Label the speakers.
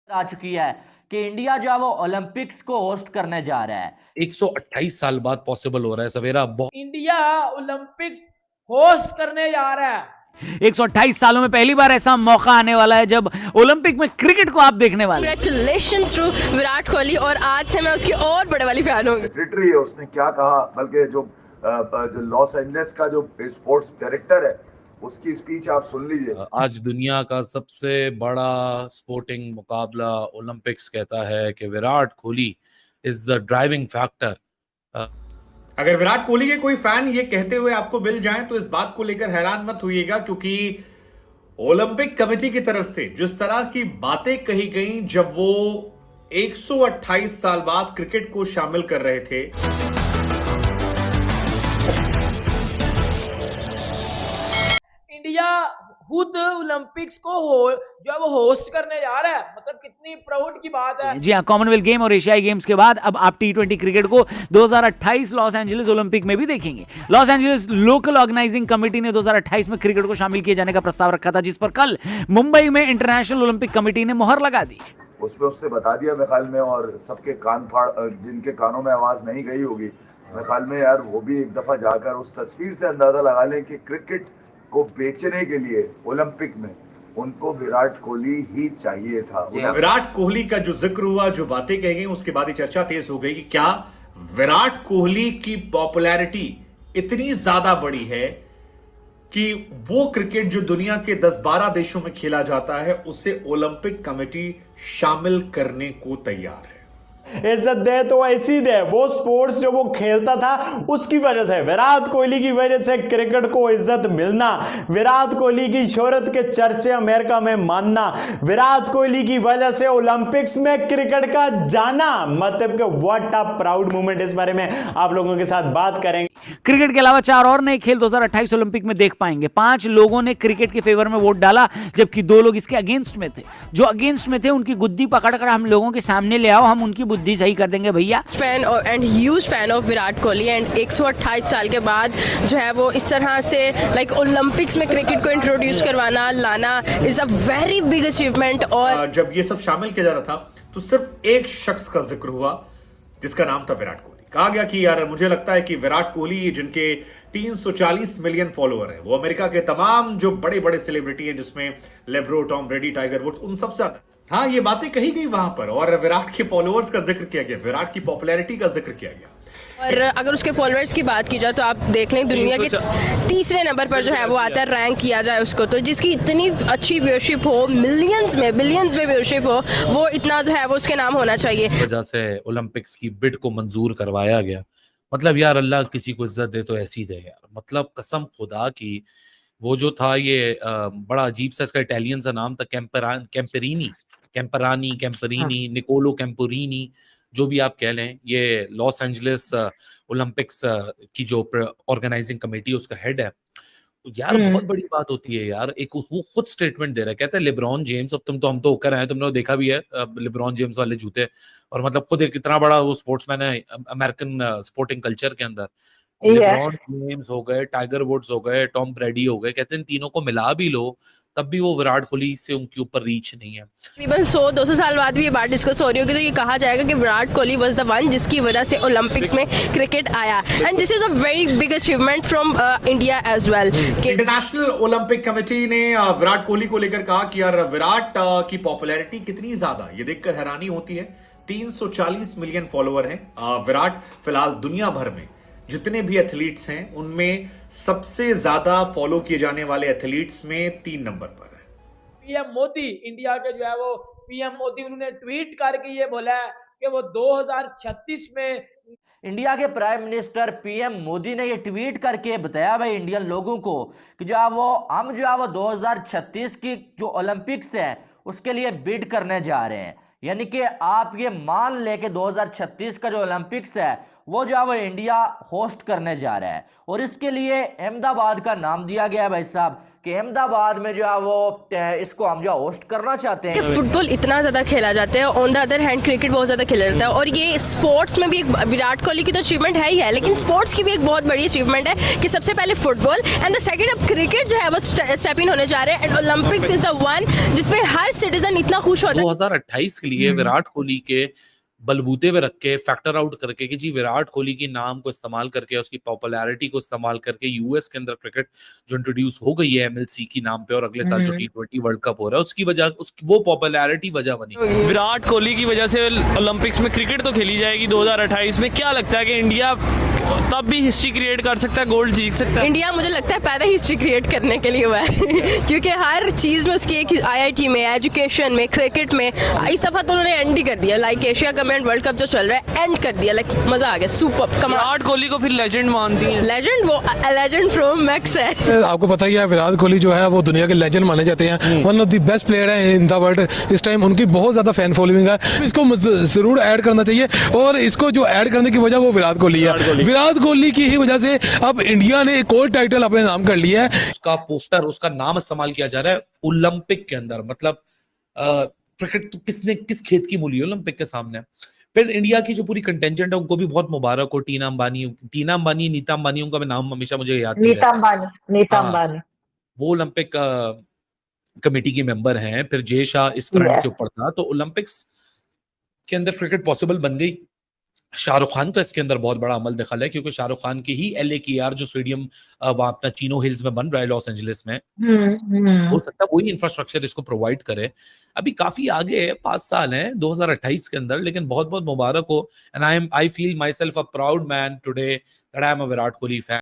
Speaker 1: आ चुकी है कि इंडिया जो है वो ओलंपिक्स को होस्ट करने जा रहा है।
Speaker 2: 128 साल बाद पॉसिबल हो रहा है सवेरा।
Speaker 3: इंडिया ओलंपिक्स होस्ट करने जा रहा है।
Speaker 4: 128 सालों में पहली बार ऐसा मौका आने वाला है जब ओलंपिक में क्रिकेट को आप देखने वाले हैं।
Speaker 5: कांग्रेचुलेशंस टू विराट कोहली, और आज से मैं उसकी और बड़े वाली फैन हूँ।
Speaker 6: सेक्रेटरी है, उसने क्या कहा, बल्कि जो लॉस एंजलिस का जो स्पोर्ट्स डायरेक्टर है उसकी स्पीच आप सुन लीजिए।
Speaker 2: आज दुनिया का सबसे बड़ा स्पोर्टिंग मुकाबला ओलंपिक्स कहता है कि Virat Kohli is the driving factor.
Speaker 7: अगर विराट कोहली के कोई फैन ये कहते हुए आपको मिल जाएं तो इस बात को लेकर हैरान मत होइएगा, क्योंकि ओलंपिक कमेटी की तरफ से जिस तरह की बातें कही गई जब वो 128 साल बाद क्रिकेट को शामिल कर रहे थे,
Speaker 3: इंडिया खुद ओलंपिक्स को जो है वो होस्ट करने जा रहा है, मतलब कितनी प्राउड की बात है।
Speaker 4: जी हाँ, कॉमनवेल्थ गेम और एशियाई गेम्स के बाद अब आप T20 क्रिकेट को 2028 लॉस एंजलिस ओलंपिक में भी देखेंगे। Los Angeles local organizing committee ने 2028 में क्रिकेट को शामिल किए जाने का प्रस्ताव रखा था, जिस पर कल मुंबई में इंटरनेशनल ओलंपिक कमेटी ने मुहर लगा दी।
Speaker 6: उसमें उसने बता दिया मेरे ख्याल में, और सबके कान फाड़, जिनके कानों में आवाज नहीं गई होगी मेरे ख्याल में, यार वो भी एक दफा जाकर उस तस्वीर से अंदाजा लगा लें कि क्रिकेट को बेचने के लिए ओलंपिक में उनको विराट कोहली ही चाहिए था।
Speaker 7: विराट कोहली का जो जिक्र हुआ, जो बातें कही गई, उसके बाद ही चर्चा तेज हो गई कि क्या विराट कोहली की पॉपुलैरिटी इतनी ज्यादा बड़ी है कि वो क्रिकेट जो दुनिया के 10-12 देशों में खेला जाता है उसे ओलंपिक कमेटी शामिल करने को तैयार है।
Speaker 8: इज्जत दे तो ऐसी दे, वो स्पोर्ट्स जो वो खेलता था उसकी वजह से, विराट कोहली की वजह से क्रिकेट को इज्जत मिलना, विराट कोहली की शोहरत के चर्चे अमेरिका में मानना, विराट कोहली की वजह से ओलंपिक्स में क्रिकेट का जाना, मतलब कि व्हाट अ प्राउड मोमेंट। इस बारे में आप लोगों के साथ बात करेंगे।
Speaker 4: क्रिकेट के अलावा 4 और नए खेल 2028 ओलंपिक में देख पाएंगे। 5 लोगों ने क्रिकेट के फेवर में वोट डाला, जबकि 2 लोग इसके अगेंस्ट में थे। जो अगेंस्ट में थे उनकी गुद्दी पकड़कर हम लोगों के सामने ले आओ, हम उनकी बुद्धि सही कर देंगे भैया।
Speaker 5: Fan and huge fan of Virat Kohli, and 128 साल के बाद जो है वो इस तरह से लाइक ओलंपिक्स में क्रिकेट को इंट्रोड्यूस करवाना, लाना is a very big achievement. और
Speaker 7: जब ये सब शामिल किया जा रहा था तो सिर्फ एक शख्स का जिक्र हुआ जिसका नाम था विराट कोहली। कहा गया कि यार मुझे लगता है कि विराट कोहली, जिनके 340 मिलियन फॉलोअर हैं, वो अमेरिका के तमाम जो बड़े बड़े सेलिब्रिटी हैं जिसमें लेब्रो, टॉम ब्रेडी, टाइगर वुड्स, उन सबसे ज्यादा। हाँ, ये बातें कही गई वहां पर, और विराट के फॉलोअर्स का जिक्र किया गया, विराट की पॉपुलैरिटी का जिक्र किया गया।
Speaker 5: और अगर उसके फॉलोअर्स की बात की जाए तो आप देख लें दुनिया के तीसरे नंबर पर जो है वो आता है, रैंक किया जाए उसको, तो जिसकी इतनी अच्छी व्यूअरशिप हो, बिलियंस में व्यूअरशिप हो, वो इतना जो है वो उसके नाम होना चाहिए।
Speaker 2: वजह से ओलंपिक्स की बिड को मंजूर करवाया गया। मतलब यार अल्लाह किसी को इज्जत दे तो ऐसी दे यार। मतलब कसम खुदा की, वो जो था ये बड़ा अजीब सा इसका इटालियन सा नाम था, कैम्परानी, निकोलो कैम्पोरिनी, जो भी आप कह लें। ये लॉस एंजलिस ओलंपिक्स की जो ऑर्गेनाइजिंग कमेटी उसका हेड है। यार बहुत बड़ी बात होती है यार। एक वो खुद स्टेटमेंट दे रहा है, कहता है लेब्रॉन जेम्स, अब हम तो होकर आए, तुमने देखा भी है लेब्रॉन जेम्स वाले जूते, और मतलब खुद एक इतना बड़ा वो स्पोर्ट्समैन है अमेरिकन स्पोर्टिंग कल्चर के अंदर। लेब्रॉन जेम्स हो गए, टाइगर वुड्स हो गए, टॉम ब्रेडी हो गए, कहते हैं इन तीनों को मिला भी लो तब भी वो विराट कोहली से उनके ऊपर रीच नहीं है।
Speaker 5: तकरीबन 100-200 साल बाद भी ये बात डिस्कस हो रही होगी तो ये कहा जाएगा कि Virat Kohli was the one जिसकी वजह से ओलंपिक्स में क्रिकेट आया, and this is a very big achievement from India as well.
Speaker 7: International Olympic committee ने विराट कोहली को लेकर कहा कि यार विराट की पॉपुलैरिटी कितनी ज्यादा, ये देखकर हैरानी होती है। 340 मिलियन फॉलोअर हैं विराट। फिलहाल दुनिया भर में जितने भी एथलीट्स हैं उनमें सबसे ज्यादा फॉलो किए जाने वाले एथलीट्स में 3 नंबर पर है
Speaker 3: पीएम मोदी। इंडिया के जो है वो पीएम मोदी, उन्होंने ट्वीट करके ये बोला है कि वो 2036 में,
Speaker 1: इंडिया के प्राइम मिनिस्टर पीएम मोदी ने ये ट्वीट करके बताया भाई इंडियन लोगों को कि जो है वो हम जो है वो 2036 की जो ओलंपिक्स है उसके लिए बिड करने जा रहे हैं। यानी कि आप ये मान ले कि 2036 का जो ओलंपिक्स है वो जो है वो इंडिया होस्ट करने जा रहा है, और इसके लिए अहमदाबाद का नाम दिया गया है भाई साहब, कि अहमदाबाद में जो है वो इसको हम जो होस्ट करना चाहते
Speaker 5: कि
Speaker 1: हैं।
Speaker 5: फुटबॉल इतना ज़्यादा खेला जाता है, on the other hand cricket बहुत ज़्यादा खेला जाता है, और ये स्पोर्ट्स में भी एक विराट कोहली की तो अचीवमेंट है ही है, लेकिन स्पोर्ट्स की भी एक बहुत बड़ी अचीवमेंट है कि सबसे पहले फुटबॉल एंड द सेकंड अब क्रिकेट जो है वो स्टेप इन होने जा रहे हैं, and Olympics is the one जिसमें हर सिटीजन इतना खुश होता है।
Speaker 2: 2028 के लिए विराट कोहली के बलबूते पे रख के, फैक्टर आउट करके कि जी विराट कोहली के नाम को इस्तेमाल करके, उसकी पॉपुलैरिटी को इस्तेमाल करके यूएस के अंदर क्रिकेट जो इंट्रोड्यूस हो गई है एमएलसी की नाम पे, और अगले साल जो T20 वर्ल्ड कप हो रहा है उसकी वजह, उसकी वो पॉपुलैरिटी वजह बनी।
Speaker 9: विराट कोहली की वजह से ओलंपिक्स में क्रिकेट तो खेली जाएगी 2028 में। क्या लगता है कि इंडिया तब भी हिस्ट्री क्रिएट कर सकता है, गोल्ड जीत सकता है?
Speaker 5: इंडिया मुझे लगता है पैदा हिस्ट्री क्रिएट करने के लिए हुआ है क्योंकि हर चीज़ में उसकी एक आईआईटी में, एजुकेशन में, क्रिकेट में, इस दफ़ा तो उन्होंने एंड ही कर दिया। Like Asia cup and world cup जो चल रहा है एंड कर दिया, लाइक मज़ा आ गया, सुपर कमाल।
Speaker 9: विराट कोहली को फिर लेजेंड मानती हैं?
Speaker 5: लेजेंड, वो लेजेंड फ्रॉम मैक्स है।
Speaker 10: आपको पता ही है विराट कोहली जो है वो दुनिया के लेजेंड माने जाते हैं, one of the best player है इन द वर्ल्ड। इस टाइम उनकी बहुत ज्यादा फैन फॉलोइंग है, इसको जरूर ऐड करना चाहिए, और इसको जो ऐड करने की वजह वो विराट कोहली है। विराट कोहली की ही वजह से अब इंडिया ने एक और टाइटल अपने नाम कर लिया है।
Speaker 2: उसका पोस्टर, उसका नाम इस्तेमाल किया जा रहा है ओलंपिक के अंदर, मतलब क्रिकेट तो किस खेत की मूली है ओलंपिक के सामने। फिर इंडिया की जो पूरी कंटेंजेंट है उनको भी बहुत मुबारक हो। नीता अंबानी, उनका नाम हमेशा मुझे याद नहीं रहता।
Speaker 11: नीता अंबानी
Speaker 2: वो ओलंपिक कमेटी की मेंबर हैं। फिर जय शाह इस फ्रंट के ऊपर था, तो ओलंपिक्स के अंदर क्रिकेट पॉसिबल बन गई। शाहरुख खान का इसके अंदर बहुत बड़ा अमल दखल है, क्योंकि शाहरुख खान के ही LAKR जो स्टेडियम वहां अपना चीनो हिल्स में बन रहा है लॉस एंजलिस में, हो सकता है वही इंफ्रास्ट्रक्चर इसको प्रोवाइड करे। अभी काफी आगे है, 5 साल हैं 2028 के अंदर, लेकिन बहुत बहुत मुबारक हो। And I feel my self a proud man today that I am a Virat Kohli fan.